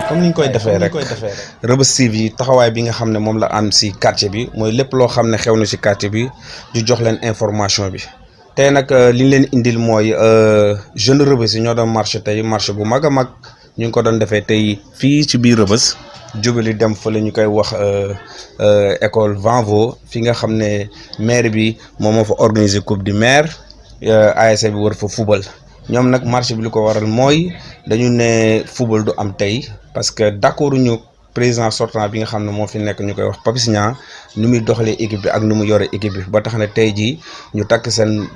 comme ni ñu koy defee rek Reubeuss TV taxawaay bi nga xam ne moom la am si quartier bi mooy lépp loo xam ne xew na si quartier bi ñu jox leen information bi tey nag li ñu leen indil mooy jeune Reubeuss yi ñoo doon marché tey marché bu mag a mag ñu ngi ko doon defee tey fii ci biir Reubeuss jógali dem fële ñu koy wax école Vanvo fi nga xam ne maire bi moom moo fa organiser coupe du maire ASC bi war fa football ñoom nag marché bi li ko waral mooy dañu ne football du am tey parce que d'accord ñu président sortant bi nga xam ne moo fi nekk ñu koy wax Papis Niang ni muy doxalee équipe bi ak ni mu yore équipe bi ba tax ne tey jii ñu takk seen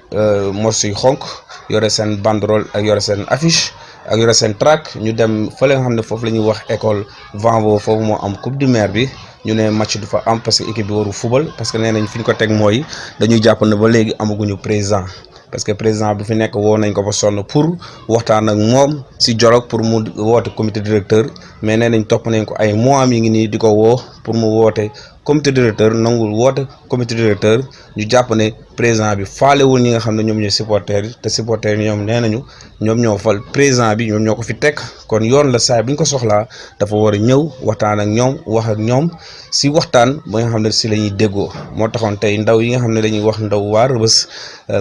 morceau yu xonk yore seen banderole ak yore seen affiche ak yore seen track ñu dem fële nga xam ne foofu la ñuy wax école Vanvo foofu moo am coupe du maire bi ñu ne match du fa am parce que équipe bi waru football parce que nee nañ fi ñu ko teg mooy dañuy jàpp ne ba léegi amaguñu président parce que président bi fi nekk woo nañ ko ba sonn pour waxtaan ak moom si dialogue pour mu woote comité directeur mais nee nañ topp nañ ko ay mois mi ngi nii di ko woo pour mu woote comité directeur nangul woote comité directeur ñu jàpp ne président bi faalewul ñi nga xam ne ñoom ñooy supporters yi te supporters yi ñoom nee nañu ñoom ñoo fal président bi ñoom ñoo ko fi teg kon yoon la saa bi ñu ko soxlaa dafa war a ñëw waxtaan ak ñoom wax ak ñoom si waxtaan ba nga xam ne si la ñuy déggoo moo taxoon tey ndaw yi nga xam ne dañuy wax ndaw waa Reubeuss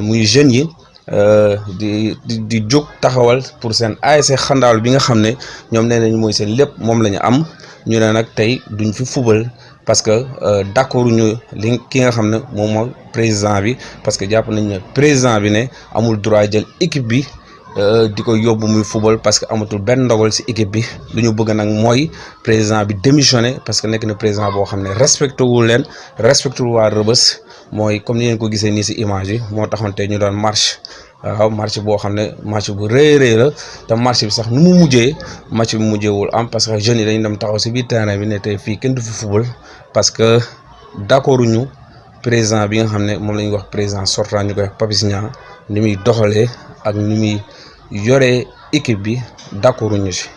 muy jeunes yi di jóg taxawal pour seen ASC Xandaalu bi nga xam ne ñoom nee nañu mooy seen lépp moom la ñu am ñu ne nag tey duñ fi fubal parce que d'accord ñu li ki nga xam ne moom mooy président bi parce que jàpp nañ ne président bi ne amul droit jël équipe bi di ko yóbbu muy football parce que amatul benn ndogal ci équipe bi lu ñu bëgg nag mooy président bi démissionné parce que nekk na président boo xam ne respecté wul leen respecté wul waa Reubeuss mooy comme ni ngeen ko gisee nii ci image yi moo taxoon tey ñu doon marche waaw marche boo xam ne marche bu rëy rëy la te marche bi sax nu mu mujjee match bi mujjeewul am parce que jeunes yi dañu dem taxaw ci biir terrain bi ne tey fii kenn du fi football parce que d'accord ñu président bi nga xam ne moom la ñuy wax président sortant ñu koy wax Papis Niang ni muy doxalee ak ni muy yoree équipe bi d'accord ñu ci.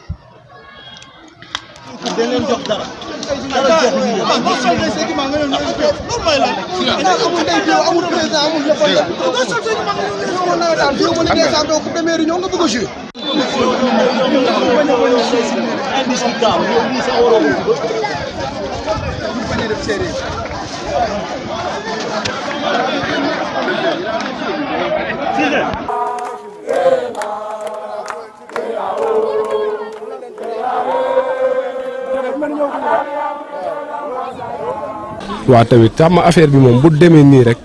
waaw tamit xam nga affaire bi moom bu demee nii rek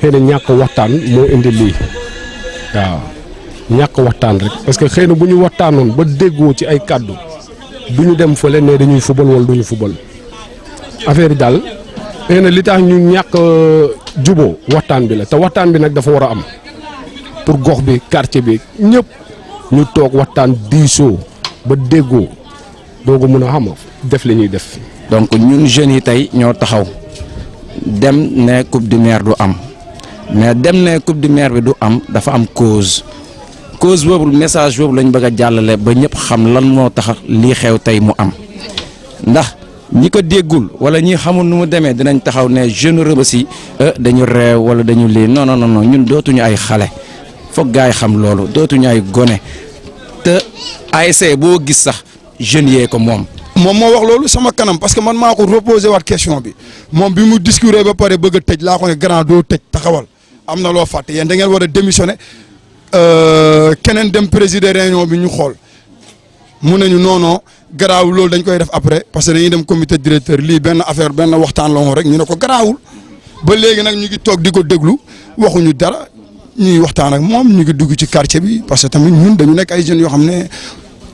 xëy na ñàkk waxtaan moo indi lii waaw ñàkk waxtaan rek parce que xëy na bu ñu waxtaanoon ba déggoo ci ay kàddu du ñu dem fële ne dañuy fubal wala du ñu fubal affaire yi daal xëy na li tax ñu ñàkk juboo waxtaan bi la te waxtaan bi nag dafa war a am pour gox bi quartier bi ñëpp ñu toog waxtaan diisoo ba déggoo doogu mën a xam def li ñuy def. donc ñun jeunes yi tey ñoo taxaw dem ne coupe du maire du am mais dem ne coupe du maire bi du am dafa am cause boobu message boobu lañ bëgg a jàllale ba ñëpp xam lan moo tax lii xew tey mu am ndax ñi ko déggul wala ñi xamul nu mu demee dinañ taxaw ne jeune Reubeuss yi dañu réew wala dañu lii non non non ñun dootuñu ay xale foog gars yi xam loolu dootuñu ay gone te ASC boo gis sax jeunes yee ko moom. moom moo wax loolu sama kanam parce que man maa ko reposé waat question bi moom bi mu discouré ba pare bëgg a tëj laa ko ne grand doo tëj taxawal am na loo fàtte yéen da ngeen war a démissionné keneen dem présider réunion bi ñu xool mu ne ñu non garaaw loolu dañ koy def après parce que dañuy dem comité directeur lii benn affaire benn waxtaan la woon rek ñu ne ko garaawul ba léegi nag ñu ngi toog di ko déglu waxuñu dara ñuy waxtaan ak moom ñu ngi dugg ci quartier bi parce que tamit ñun dañu nekk ay jeunes yoo xam ne.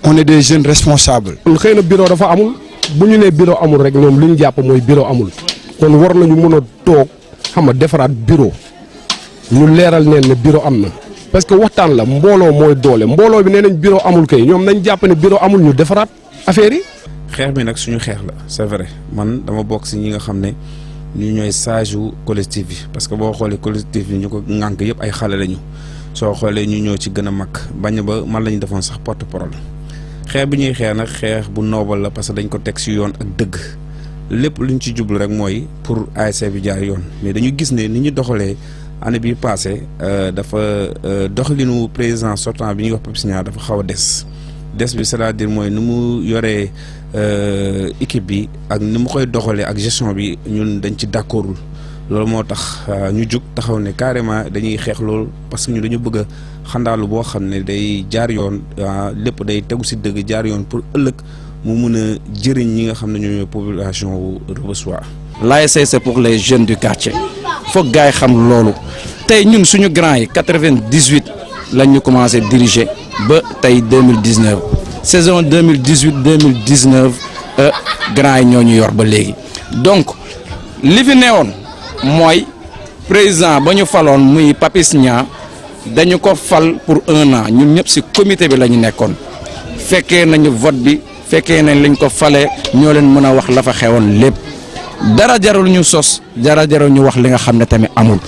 on est des jeunes responsables. xëy na bureau dafa amul bu ñu nee bureau amul rek ñoom li ñu jàpp mooy bureau amul kon war nañu mën a toog xam nga defaraat bureau ñu leeral neen ne bureau am na parce que waxtaan la mbooloo mooy doole mbooloo bi nee nañ bureau amul kay ñoom nañ jàpp ne bureau amul ñu defaraat affaire yi. xeex bi nag suñu xeex la c'est vrai man dama bokk si ñi nga xam ne ñu ñooy sage wu collectif bi parce que boo xoolee collectif bi ñu ko ŋànk yëpp ay xale lañu soo xoolee ñu ñoo ci gën a mag bañ ba man la ñu defoon sax porte-parole xeex bi ñuy xeex nag xeex bu noble la parce que dañ ko teg si yoon ak dëgg lépp luñ ci jublu rek mooy pour ASC bi jaar yoon mais dañu gis ne ni ñu doxalee année bii passé dafa doxalinu président sortant bi ñuy wax Papis Niang dafa xaw a des bi c'est-à-dire mooy ni mu yoree équipe bi ak ni mu koy doxalee ak gestion bi ñun dañ ci d'accordul loolu moo tax ñu jug taxaw ne carrément dañuy xeex loolu parce que ñu dañu bëgg a xandaalu boo xam ne day jaar yoon lépp day tegu si dëgg jaar yoon pour ëllëg mu mun a jëriñ ñi nga xam ne ñooy population wu Rebeuss. L'ASC c'est pour les jeunes du quartier foog gars yi xam loolu tey ñun suñu grand yi 98 lañ ñu commencé diriger ba tey 2019 saison 2018-2019 grand yi ñoo ñu yor ba léegi donc li fi newoon mooy président ba ñu faloon muy Papis Niang dañu ko fal pour 1 an ñun ñëpp ci comité bi la ñu nekkoon fekkee nañu vote bi fekkee nañ lañ ko falee ñoo leen mën a wax la fa xewoon lépp dara jarul ñu sos dara jarul ñu wax li nga xam ne tamit amul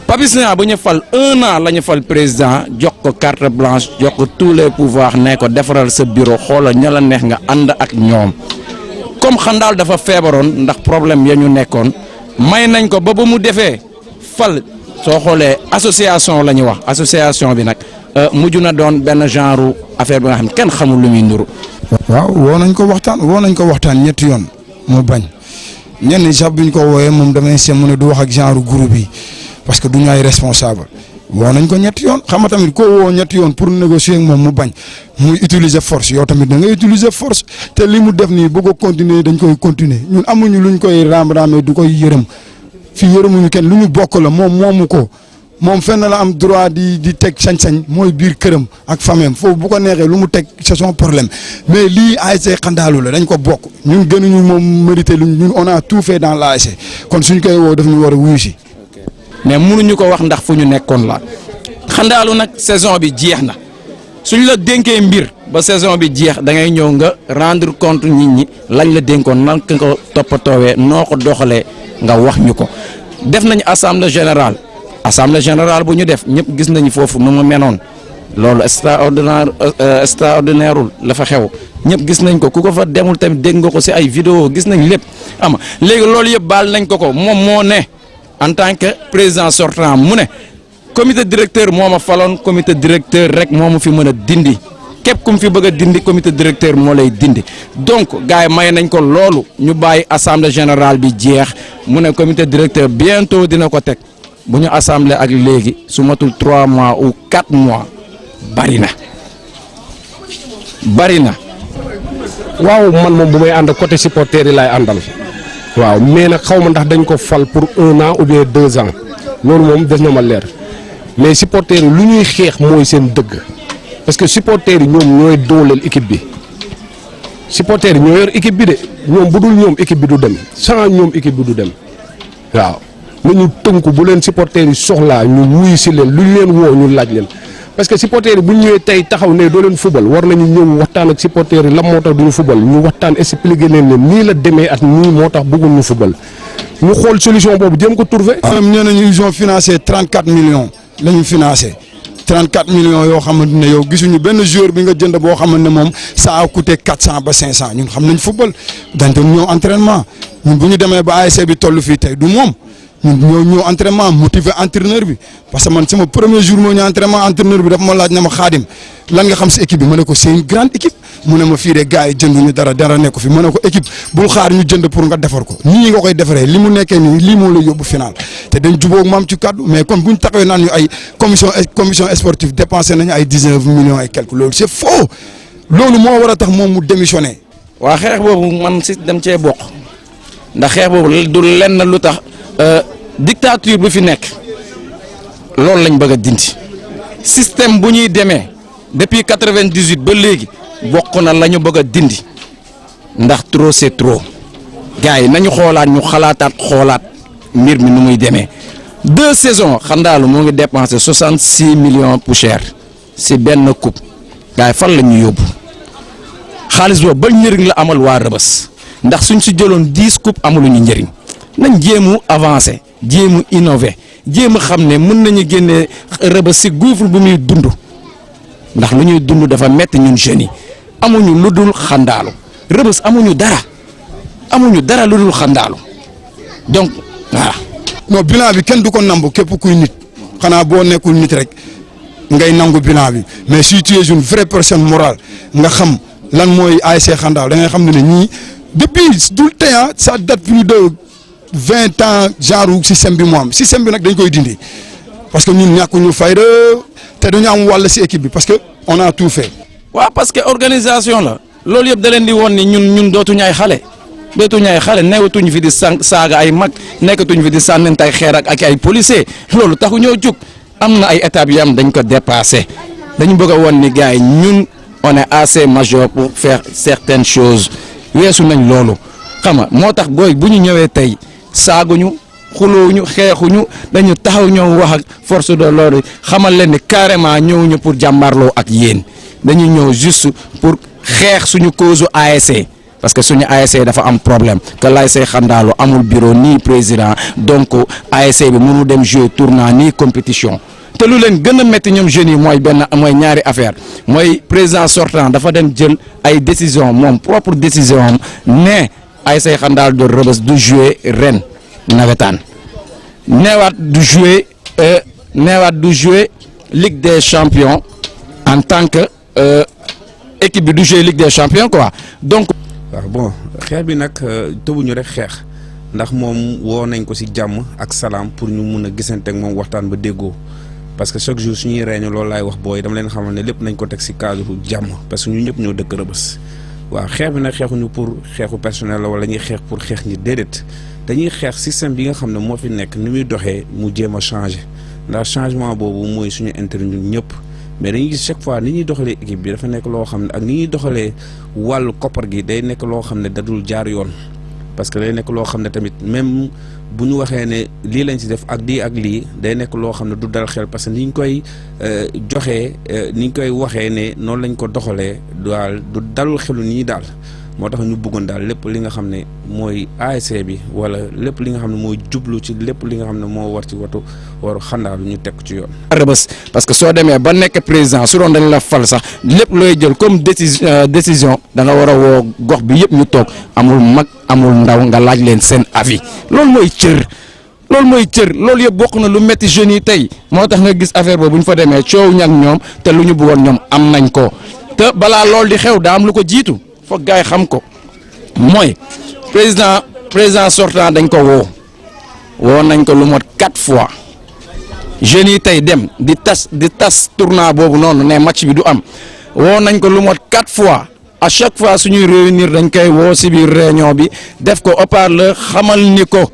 Papis Niang bu ñu fal 1 an la ñu fal président jox ko carte blanche jox ko tous les pouvoirs ne ko defaral sa bureau xoolal ña la neex nga ànd ak ñoom comme xandaal dafa feebaroon ndax problème ya ñu nekkoon may nañ ko ba mu defee fal soo xoolee association la ñu wax association bi nag mujj na doon benn genre affaire bi nga xam ne kenn xamul lu muy nduru. waaw woo nañ ko waxtaan ñetti yoon mu bañ ñenn ñi sax buñ ko wooyee moom damay seem mu ne du wax ak genre groupe yi parce que du ñu ay responsable woo nañ ko ñetti yoon xam nga tamit koo woo ñetti yoon pour négocier ak moom mu bañ muy utiliser force yow tamit da ngay utiliser force te li mu def nii bëgg a continuer dañ koy continuer ñun amuñu luñ koy raam-raamee du koy yërëm fii yërëmuñu kenn lu ñu bokk la moom moomu ko moom fenn la am droit di teg sañ-sañ mooy biir këram ak famem foofu bu ko neexee lu mu teg c'est son problème mais lii ASC Xandaalu la dañ ko bokk ñun gënuñu moom mérité luñ ñun on a tout fait dans l'ASC kon suñ koy woo daf ñu war a wuyu si. mais mënuñu ko wax ndax fu ñu nekkoon la Xandaalu nag saison bi jeex na suñ la dénkee mbir ba saison bi jeex da ngay ñëw nga rendre compte nit ñi lañ la dénkoon nan nga ko toppatoowee noo ko doxalee nga wax ñu ko def nañu assemblée générale bu ñu def ñëpp gis nañu foofu nu mu menoon loolu extraordinaire la fa xew ñëpp gis nañ ko ku ko fa demul tamit dégg nga ko ci ay vidéo gis nañ lépp ama léegi loolu yëpp baal nañ ko moom moo ne en tant que président sortant mu ne comité directeur moo ma faloon comité directeur rek moo ma fi mën a dindi képp ku mu fi bëgg a dindi comité directeur moo lay dindi donc gars yi may nañ ko loolu ñu bàyyi assemblée générale bi jeex mu ne comité directeur bientôt dina ko teg bu ñu assemblée ak léegi su matul 3 mois ou 4 mois bari na. waaw man moom bu may ànd côté supporter yi laay àndal waaw mais nag xaw ma ndax dañ ko fal pour 1 an ou bien 2 ans loolu moom des na ma leer mais supporter yi lu ñuy xeex mooy seen dëgg parce que supporter yi ñoom ñooy dooleel équipe bi supporter yi ñoo yor équipe bi de ñoom bu dul ñoom équipe bi du dem sans ñoom équipe bi du dem waaw nañu tënku bu leen supporter yi soxlaa ñu wuyu si leen lu ñu leen woo ñu laaj leen parce que supporter yi bu ñu ñëwee tey taxaw ne doo leen fubal war nañu ñëw waxtaan ak supporter yi lan moo tax duñu fubal ñu waxtaan expliquer leen ne nii la demee at nii moo tax bëggul ñu fubal ñu xool solution boobu jéem ko trouver. ñoo nañu ils ont financé 34 millions la ñu financé 34 millions yoo xamante ne yow gisuñu benn joueur bi nga jënd boo xamante ne moom ça a coûté 400 ba 500 ñun xam nañ football dañ doon ñëw entraînement ñun bu ñu demee ba ASC bi toll fii tey du moom ñun ñëw entraînement motiver entraîneur bi parce que man sama premier jour moo ñu entraînement entraîneur bi dafa ma laaj na ma Xaadim lan nga xam si équipe bi ma ne ko c'est une grande équipe mu ne ma fii de gars yi jënduñu dara nekk fi ma ne ko équipe bul xaar ñu jënd pour nga defar ko nii nga koy defaree li mu nekkee nii lii moo lay yóbbu final te dañ jubóog maam ci kaddu mais kon buñ taxawee naan ñu ay commission sportive dépensé nañu ay 19 millions et quelque loolu c'est faux loolu moo war a tax moom mu démissionné. waa xeex boobu man si dem cee bokk ndax xeex boobu du lenn lu tax dictature bu fi nekk loolu lañ bëgg a dindi système bu ñuy demee depuis 98 ba léegi bokk na la ñu bëgg a dindi ndax trop c'est trop gars yi nañu xoolaat ñu xoolaat mbir mi nu muy demee 2 saisons Xandaalu moo ngi dépensé 66 millions pour cher si benn coupe gars yi fan la ñu yóbbu xaalis boobu ba njëriñ la amal waa Rëbës ndax suñ si jëloon 10 coupes amuluñu njëriñ nañ jéemu avancer jéemu innover jéem a xam ne mën nañu génne Rëbës si gouffre bu muy dund ndax lu ñuy dund dafa metti ñun jeunes yi amuñu lu dul xandaalu Rëbës amuñu dara lu dul xandaalu donc voilà. non bilan bi kenn du ko nambu képp kuy nit xanaa boo nekkul nit rek ngay nangu bilan bi mais si tu es une vraie personne morale nga xam lan mooy ASC Xandaalu da ngay xam ne ñii depuis tout le temps ça date plus de 20 ans genre système bi mu am système bi nag dañ koy dindi parce que ñun ñàkkuñu fayda te dañu am wàll si équipe bi parce que on a tout fait. waaw parce que organisation la loolu yëpp da leen di woon ni ñun dootuñu ay xale nekkatuñu fi di saaga ay mag nekkatuñu fi di sànnante ay xeer ak ay policiers loolu taxu ñoo jug am na ay étapes yi am dañ ko dépassé dañu bëgg a woon ni gars yi ñun on est assez majeur pour faire certaines choses weesu nañ loolu xam nga moo tax booy bu ñu ñëwee tey saaguñu xulóoñu xeexuñu dañu taxaw ñëw wax ak force de l'ordre xamal leen ni carrément ñëwuñu pour jàmbarloo ak yéen dañuy ñëw juste pour xeex suñu cause ASC parce que suñu ASC dafa am problème que l'ASC Xandaalu amul bureau ni président donc ASC bi mënu dem jouer tournoi ni compétition te lu leen gën a métti ñoom jeunes yi mooy ñaari affaire mooy président sortant dafa dem jël ay décision moom propre décision am ne ASC Xandaalu de Rëbës du jouer ren nawetaan neewaat du jouer Ligue des champions en tant que équipe bi du jouer Ligue des champions quoi donc. waaw bon xeex bi nag tëbuñu rek xeex ndax moom woo nañ ko ci jàmm ak salaam pour ñu mun a gisante ak moom waxtaan ba déggoo parce que chaque jour suñuy réunion loolu laay wax booy dama leen xamal ne lépp nañ ko teg ci cadre jàmm parce que ñu ñëpp ñoo dëkk Rëbës waaw xeex bi nag xeexuñu pour xeexu personnel la wala ñuy xeex pour xeex ñi déedéet dañuy xeex système bi nga xam ne moo fi nekk ni muy doxee mu jéem a changer ndax changement boobu mooy suñu intérêt ñun ñëpp. mais dañuy gis chaque fois ni ñuy doxalee équipe bi dafa nekk loo xam ne ak ni ñuy doxalee wàllu koppar gi day nekk loo xam ne dadul jaar yoon parce que day nekk loo xam ne tamit même bu ñu waxee ne lii lañ ci def ak lii day nekk loo xam ne du dal xel parce que ni ñu koy joxee ni ñu koy waxee ne noonu lañ ko doxalee daal du dalul xelu nii daal moo tax ñu bëggoon daal lépp li nga xam ne mooy ASC bi wala lépp li nga xam ne mooy jublu ci lépp li nga xam ne moo war ci waru Xandaalu ñu teg ci yoon. Rëbës parce que soo demee ba nekk président su doon dañ la fal sax lépp looy jël comme décision da nga war a woo gox bi yëpp ñu toog amul mag amul ndaw nga laaj leen seen avis loolu mooy cër. loolu yëpp bokk na lu métti jeunes yi tey moo tax nga gis affaire boobu bu ñu fa demee coow ñak ñoom te lu ñu bëggoon ñoom am nañ ko te balaa loolu di xew daa am lu ko jiitu. foog gars yi xam ko mooy président sortant dañ ko woo nañ ko lu mot 4 fois jeunes yi tey dem di tas tournoi boobu noonu ne match bi du am woo nañ ko lu mot 4 fois à chaque fois suñuy réunir dañ koy woo si biir réunion bi def ko haut-parleur xamal ni ko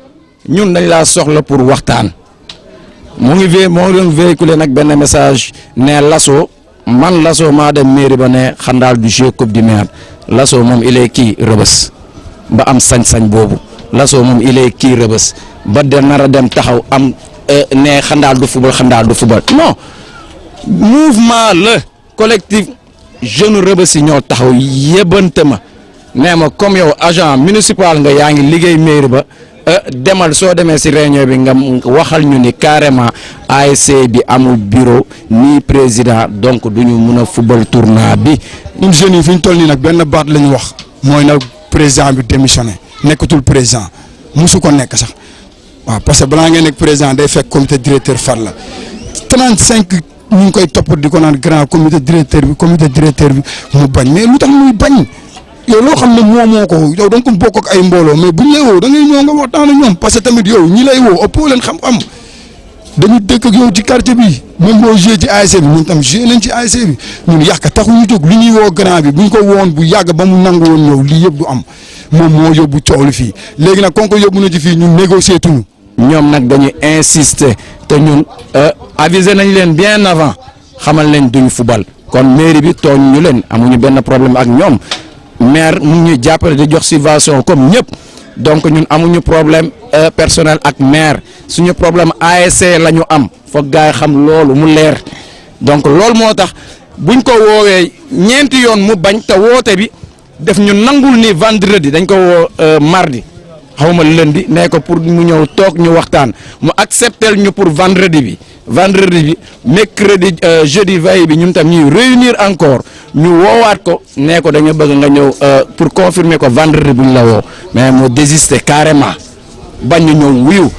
ñun dañ laa soxla pour waxtaan moo doon véhiculer nag benn message ne Lasso maa dem mairie ba ne Xandaalu du jeu coupe du maire Lasso moom il est kii Rëbës ba am sañ-sañ boobu Lasso moom il est kii Rëbës ba de nar a dem taxaw am ne Xandaalu du football non mouvement la collectif jeune Rëbës yi ñoo taxaw yëbbante ma nee ma comme yow agent municipal nga yaa ngi liggéey mairie ba demal soo demee si réunion bi nga waxal ñu ni carrément ASC bi amul bureau ni président donc du ñu mun a football tournoi bi. ñun jeunes yi fi ñu toll nii nag benn baat la ñu wax mooy nag président bi démissionné nekkatul président musu ko nekk sax waaw parce que balaa ngay nekk président day fekk comité directeur far la 35 ñu ngi koy topp di ko naan grand comité directeur bi mu bañ mais lu tax muy bañ. yow loo xam ne moo ko yow da nga ko bokk ak ay mbooloo mais buñ lay woo da ngay ñëw nga waxtaan ak ñoom parce que tamit yow ñi lay woo ëppoo leen xam-xam dañu dëkk ak yow ci quartier bi même boo joué ci ASC bi ñun tam joué nañ ci ASC bi ñun yàq taxuñu jóg li ñuy woo grand bi buñ ko woon bu yàgg ba mu nangu woon ñëw lii yëpp du am moom moo yóbbu coow li fii léegi nag kon ko yóbbu na ci fii ñun négocier tuñu. ñoom nag dañuy insister te ñun aviser nañ leen bien avant xamal leen duñu fubal kon mairie bi tooñ ñu leen amuñu benn problème ak ñoom. maire mu ngi ñuy jàppale di jox subvention comme ñëpp donc ñun amuñu problème personnel ak maire suñu problème ASC la ñu am foog gars yi xam loolu mu leer donc loolu moo tax buñ ko woowee ñeenti yoon mu bañ te woote bi def ñu nangul ni vendredi dañ ko woo mardi xawma lundi nee ko pour mu ñëw toog ñu waxtaan mu acceptel ñu pour vendredi bi mercredi jeudi veille bi ñun tam ñuy réunir encore ñu woowaat ko nee ko dañu bëgg nga ñëw pour confirmer ko vendredi bu ñu la woo mais mu désister carrément bañ ñu ñëw wuyu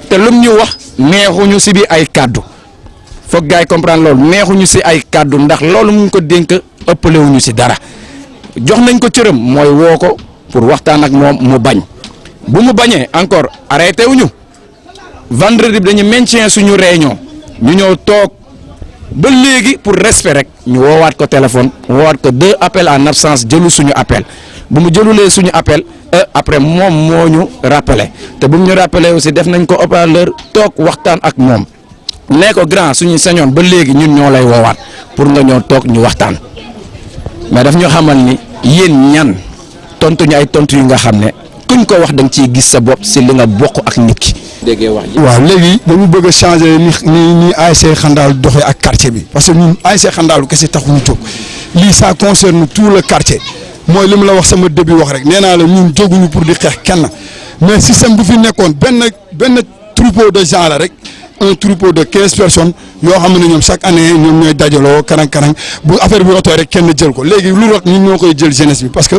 te lum ñu wax neexuñu si bi ay kaddu foog gars yi comprendre loolu neexuñu si ay kaddu ndax loolu mu ngi ko dénk ëppalewuñu si dara jox nañ ko cëram mooy woo ko pour waxtaan ak moom mu bañ bu mu bañee encore arrêté wuñu vendredi bi dañu maintien suñu réunion ñu ñëw toog ba léegi pour respect rek ñu woowaat ko téléphone woowaat ko 2 appels en absence jëlu suñu appel bu mu jëlulee suñu appel après moom moo ñu rappelé te bu mu ñu rappelé aussi def nañ ko haut-parleur toog waxtaan ak moom nee ko grand suñu sañoon ba léegi ñun ñoo lay woowaat pour nga ñëw toog ñu waxtaan mais daf ñu xamal ni yéen ñan tontu ñu ay tontu yu nga xam ne kuñ ko wax da nga ciy gis sa bopp si li nga bokk ak nit ki. déggee wax ji. waaw léegi dañu bëgg a changer ni ASC Xandaalu doxee ak quartier bi parce que ñun ASC Xandaalu kese taxuñu jóg lii ça concerne tout le quartier mooy li mu la wax sama début wax rek nee naa la ñun jóguñu pour di xeex kenn mais système bu fi nekkoon benn troupeau de gens la rek un troupeau de 15 personnes yoo xam ne ñoom chaque année ñoom ñooy dajaloo karang-karang bu affaire bi rotee rek kenn jël ko léegi lu rot ñun ñoo koy jël jeunesse bi parce que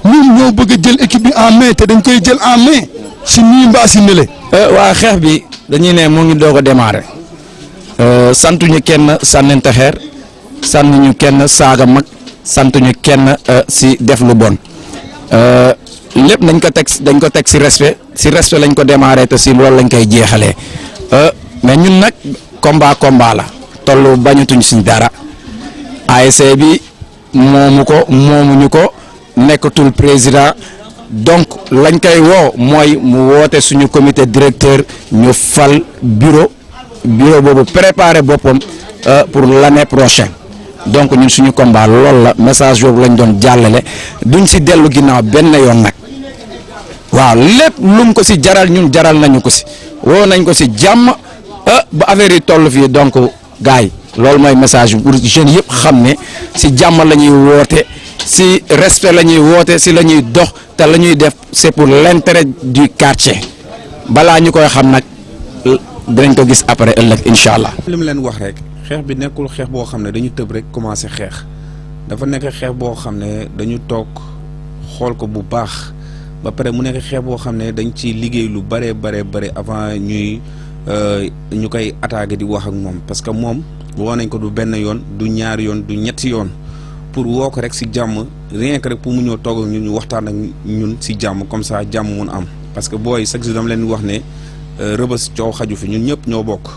ñun ñoo bëgg a jël équipe bi en main te dañ koy jël en main si nii mbaa si nële. waa xeex bi dañuy ne moo ngi doog a démarrer santuñu kenn sànnente xeer sànnuñu kenn saaga mag santuñu kenn si def lu bon lépp dañ ko teg si respect lañ ko démarrer te si loolu lañ koy jeexalee mais ñun nag combat la tollu bañatuñ suñ dara ASC bi moomuñu ko nekkatul président donc lañ koy woo mooy mu woote suñu comité directeur ñu fal bureau boobu préparer boppam pour l'année prochaine donc ñun suñu combat loolu la message boobu lañ doon jàllale duñ si dellu ginnaaw benn yoon nag waaw lépp lum ko si jaral ñun jaral nañu ko si woo nañ ko si jàmm ba affaire yi toll fii donc gars yi loolu mooy message bi pour jeunes yëpp xam ne si jàmm la ñuy woote si respect la ñuy woote si la ñuy dox te la ñuy def c'est pour l'intérêt du quartier balaa ñu koy xam nag dinañ ko gis après ëllëg incha allah. li mu leen wax rek xeex bi nekkul xeex boo xam ne dañu tëb rek commencé xeex dafa nekk xeex boo xam ne dañu toog xool ko bu baax ba pare mu nekk xeex boo xam ne dañ ci liggéey lu bare avant ñu koy attaqué di wax ak moom parce que moom woo nañ ko du benn yoon du ñaari yoon du ñetti yoon pour woo ko rek si jàmm rien que rek pour mu ñëw toog ak ñun ñu waxtaan ak ñun si jàmm comme ça jàmm mun am parce que booy chaque jour dama leen wax ne rëbës coow xaju fi ñun ñëpp ñoo bokk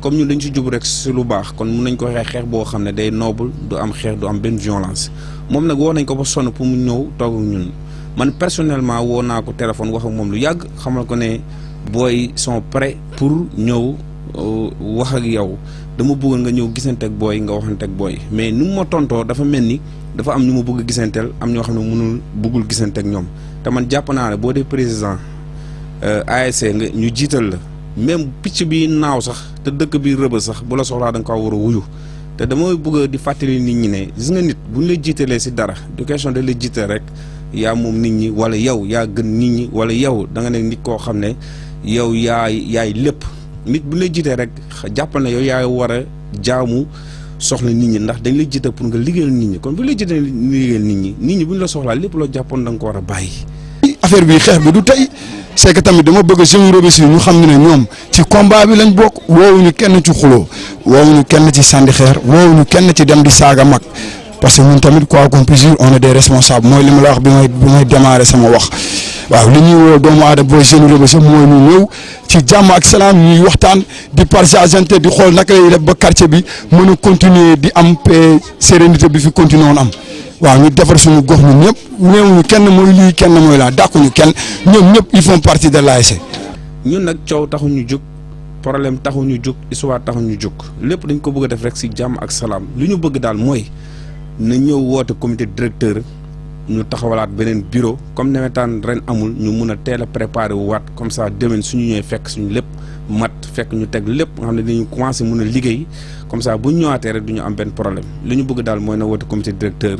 comme ñun dañ si jub rek si lu baax kon mun nañ ko xeex boo xam ne day noble du am xeex du am benn violence moom nag woo nañ ko ba sonn pour mu ñëw toog ak ñun man personnellement woo naa ko téléphone wax ak moom lu yàgg xamal ko ne booy sont prêts pour ñëw wax ak yow dama bëggoon nga ñëw gisante ak booy nga waxante ak booy mais ni mu ma tontoo dafa mel ni dafa am ñu ma bëgg gisanteel am ñoo xam ne mënul bëggul gisante ak ñoom te man jàpp naa ne boo dee président ASC nga ñu jiital la même picc bi naaw sax te dëkk bi rëbës sax bu la soxlaa da nga ko war a wuyu te dama bëgg di fàttali nit ñi ne gis nga nit bu ñu la jiitalee si dara du question de la jiital rek yaa moom nit ñi wala yow yaa gën nit ñi wala yow da nga ne nit koo xam ne yow yaay lépp nit bu ñu la jiitee rek jàppal na yow yaay war a jaamu soxla nit ñi ndax dañ la jiite pour nga liggéeyal nit ñi kon bu la jiitee liggéeyal nit ñi bu ñu la soxlaa lépp loo jàppoon da nga ko war a bàyyi. affaire bi xeex bi du tey c'est que tamit dama bëgg jeune Rebeuss yi ñu xam ne ñoom ci combat bi lañ bokk woowuñu kenn ci xuloo woowuñu kenn ci sànni xeer woowuñu kenn ci dem di saaga mag parce que ñun tamit quoi qu'on puisse dire on est des responsables mooy li ma la wax bi may démarrer sama wax waaw li ñuy woo doomu aadama booy jeune Rebeuss yëpp mooy ñu ñëw ci jàmm ak salaam ñuy waxtaan di partageante di xool naka lay def ba quartier bi mën a continuer di am paix sérénité bi fi continuer woon am waaw ñu defar suñu gox ñun ñëpp néewuñu kenn mooy lii kenn mooy laa dàquñu kenn ñoom ñëpp ils font partie de l'ASC. ñun nag coow taxuñu jóg problème taxuñu jóg histoire taxuñu jóg lépp dañ ko bëgg a def rek si jàmm ak salaam li ñu bëgg daal mooy na ñëw woote comité directeur ñu taxawalaat beneen bureau comme nawetaan ren amul ñu mun a teel a préparer wu waat comme ça déwén suñu ñëwee fekk suñu lépp mat fekk ñu teg lépp nga xam ne dañu commencé mun a liggéey comme ça bu ñu ñëwaatee rek du ñu am benn problème li ñu bëgg daal mooy na woote comité directeur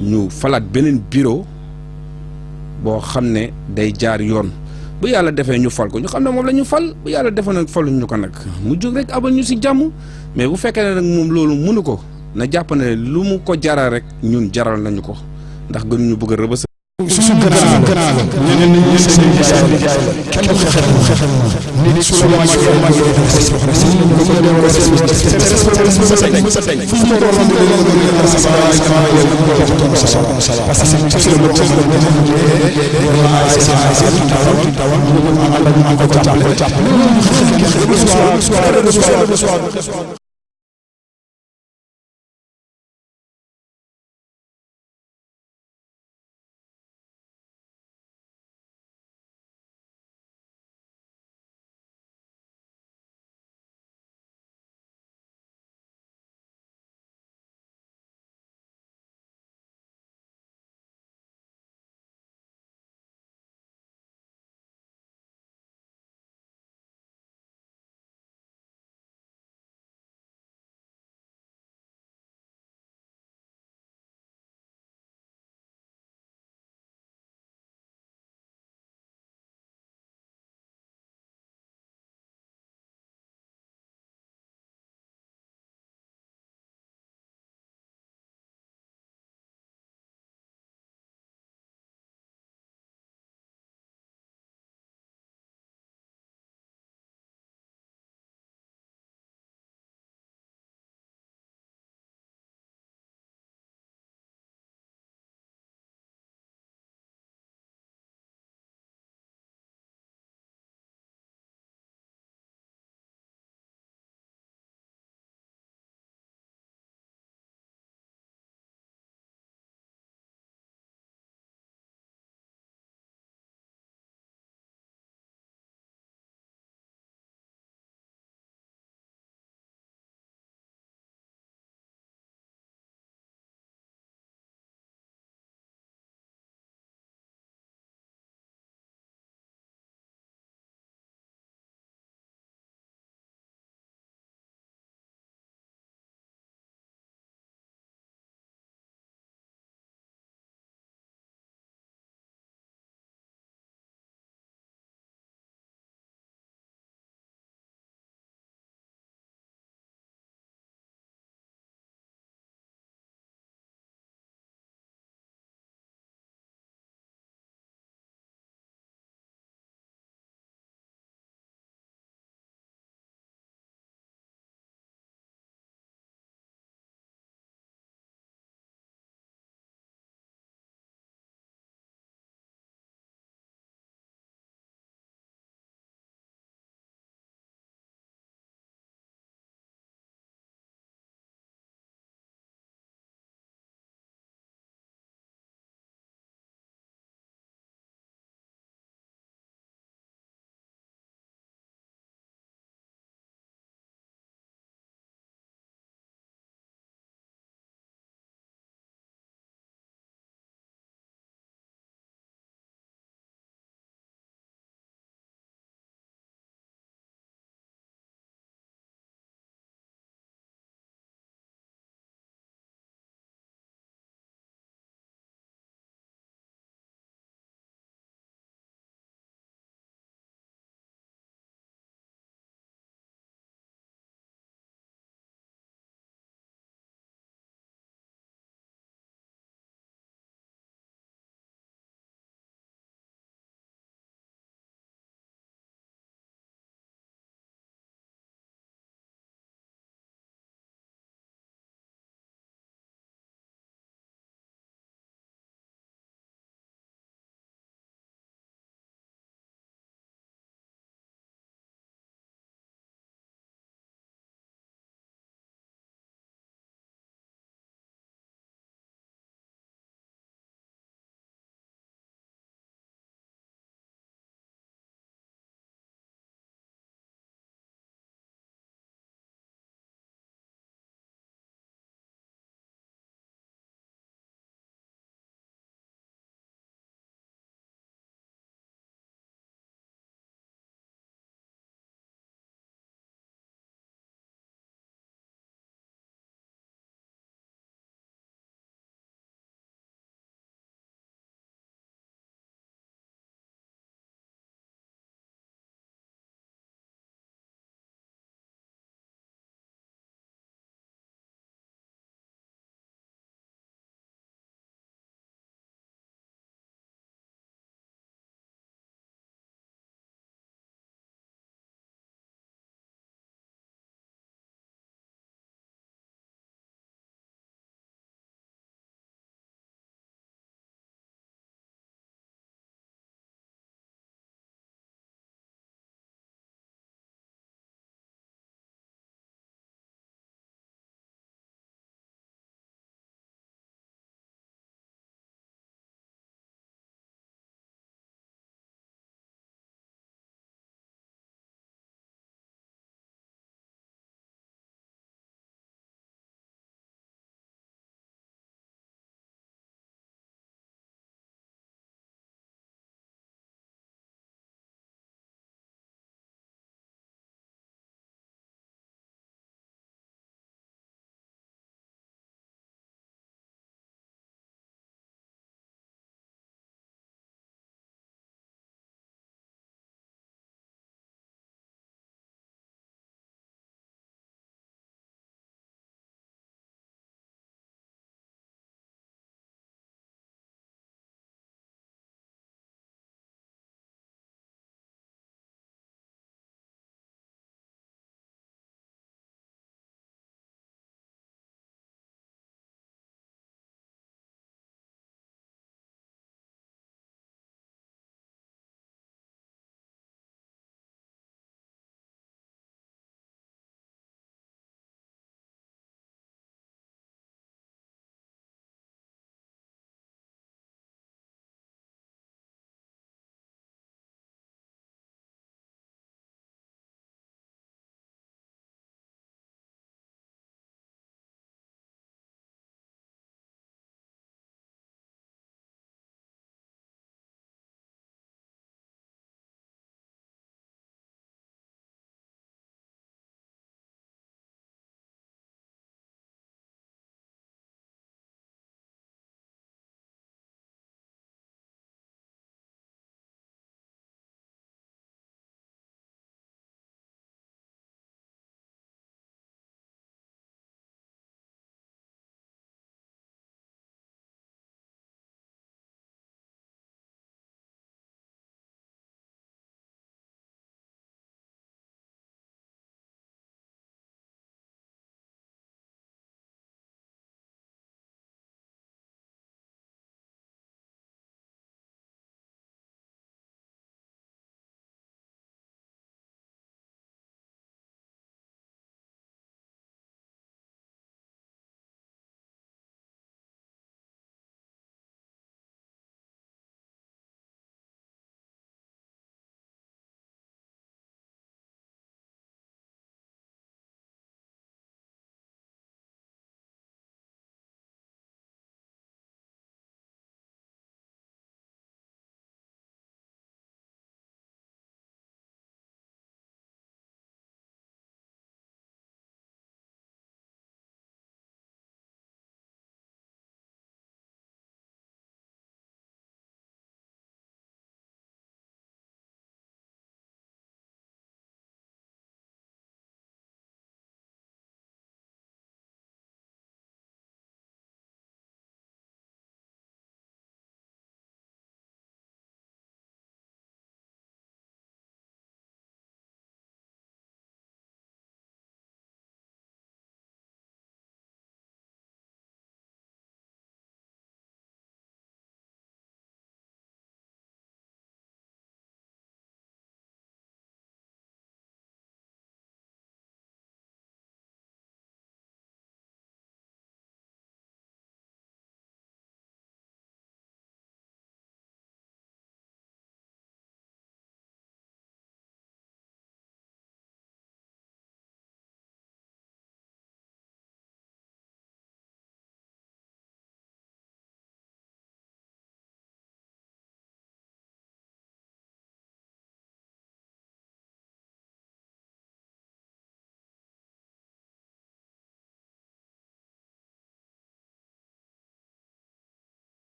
ñu falaat beneen bureau boo xam ne day jaar yoon bu yàlla defee ñu fal ko ñu xam ne moom la ñu fal bu yàlla defee nag faluñ ñu ko nag mu jóg rek abal ñu si jàmm mais bu fekkee ne nag moom loolu mënu ko na jàpp ne lu mu ko jaral rek ñun jaral nañu ko ndax gënuñu bëgg a rëbës. suñu gannaaw ñeneen ñi seen jaay kenn du xeexal nit su la màggee parce que